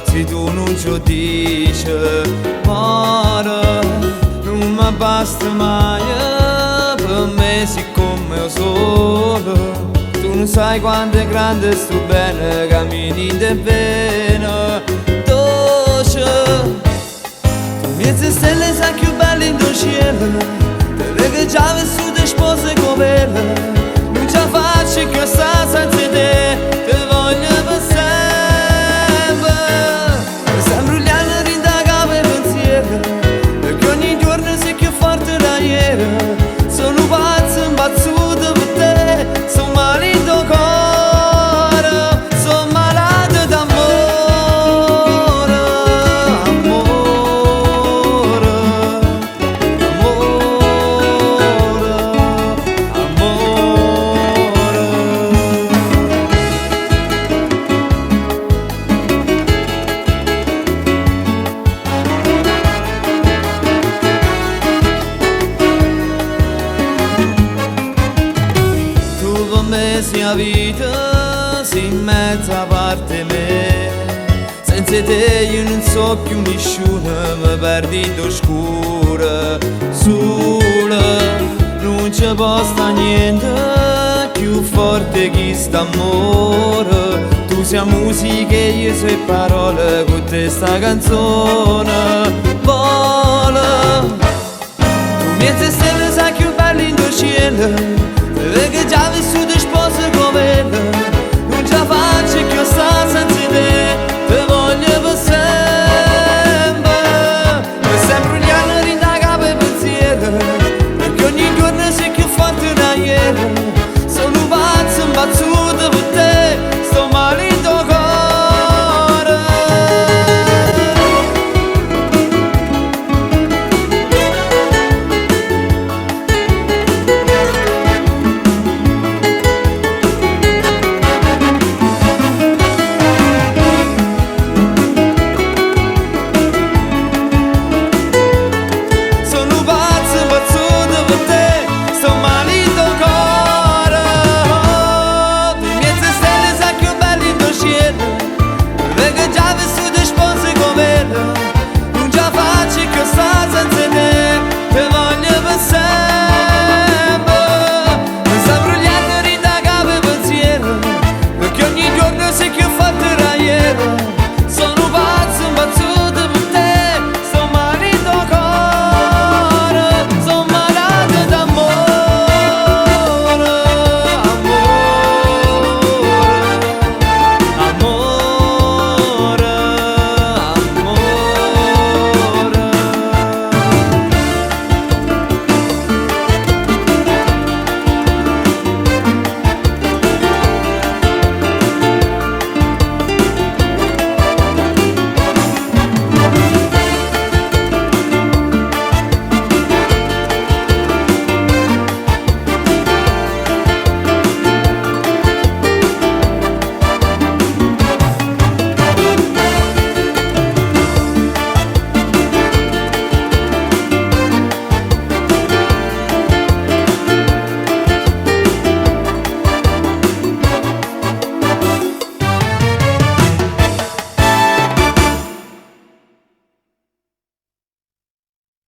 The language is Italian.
se tu non ci dici amore, non mi basta mai per me siccome io solo. Tu non sai quanto è grande sto bene, cammini in te bene dolce. Tu mezze stelle sai più belle in tuo cielo, te le che già vissute spose come non ce la faccio che sta senza te, te voglio per sempre. Sembra gli anni rindaga per pensiero, perché ogni giorno sei più forte da ieri. Sono pazzo imbazzuto per te, sono male in tuo cuore, sono malato d'amore, amore, amore, tu per me sei la vita, sei in mezzo a parte me. Senza te io non so più nessuno, mi perdi in oscura, sola, non ci può sta niente più forte che st'amore. Tu sei musica e io sei parole, con te sta canzone vola. Tu mezze stelle sai più belle in tuo cielo,